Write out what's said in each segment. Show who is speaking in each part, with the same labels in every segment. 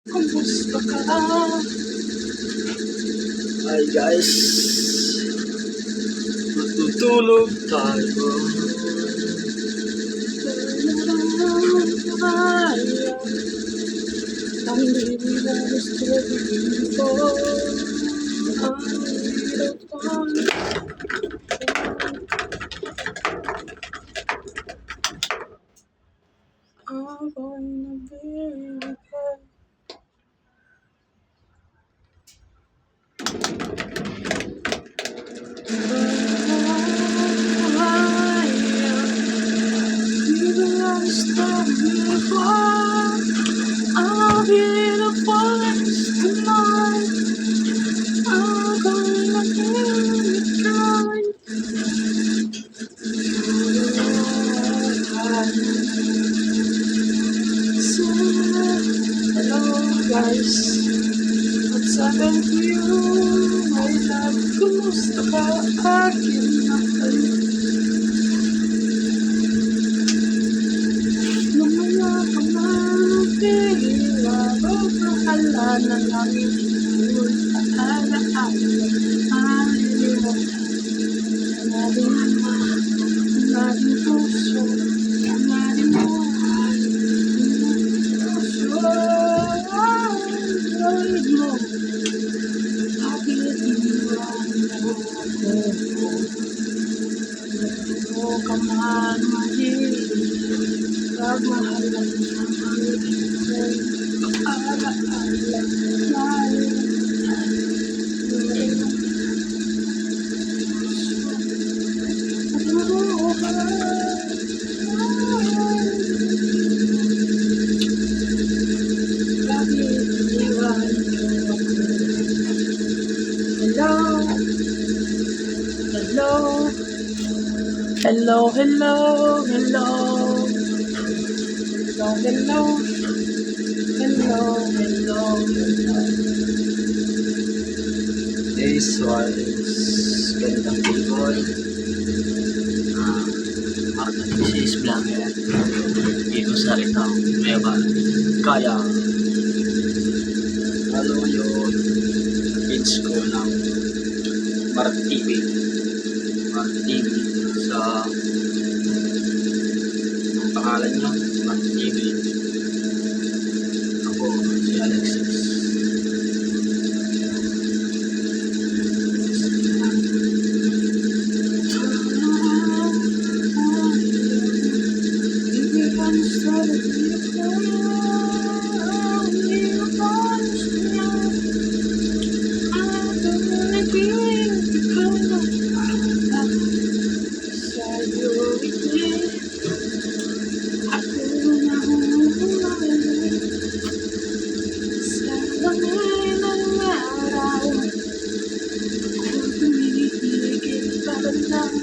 Speaker 1: Kumusta ka? Hi guys, matutulog tayo. Ang lilas tuloy ko ang hirapan. Ako'y nabibigay. I'll be the voice tonight. I'm gonna give it a try. So, hello guys. What's happened to you? My love, kumusta ka? Akin na kayo. Lumaya ka magpihira. Bahala na lang ituloy. Alaala. Malilimutan. Ang ating ama. Ang ating puso. Ang ating buhay. Ang puso. Ay mo. Bakit iniwan mo ako? Huwag ka man mahilig. Pagmahalan ng pag-ibig. Alaala. Hello, hello, hello, hello, hello, hello, hello, hello. This was gandang people. Marta Disease Vlogger dito sa Itang Nueva Kaya follow yung page ko ng Mart TV sa ang pangalan niya Mart TV. Ako si Alexis.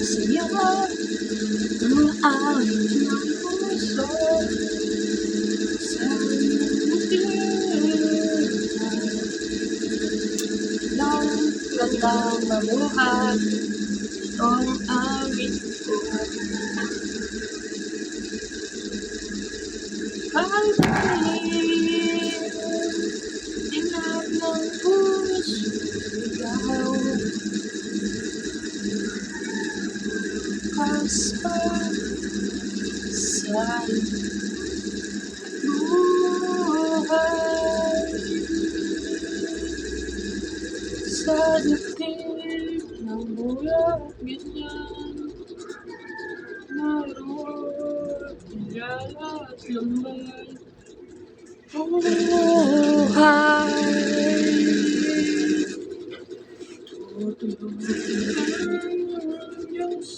Speaker 1: Siya ang awit ng puso sa ng gandang mabuhat. Ito ang awit ko. Kalbalik inap ng puso ikaw. Kaspa sa buhay sa dibdib ng buyak ganyan. Mayroon higala at lamay. Buhay tutulungin ang Diyos.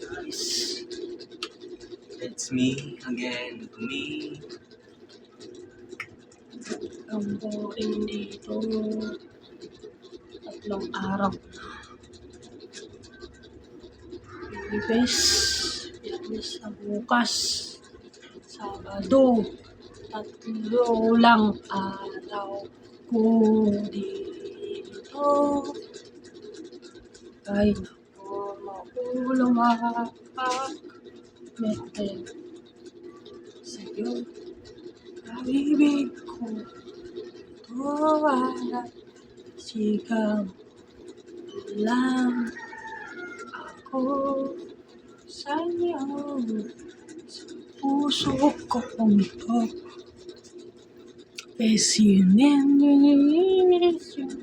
Speaker 1: Guys, it's me again, to me. Ang boring dito. 3 araw. Biyernes na bukas. Sabado. 3 lang araw ko dito. Ay naku, maulumak meron sa'yo. Pag-ibig ko, ito ay sigaw lang ako sa'yo. Sa puso kong ito, sininilis yun.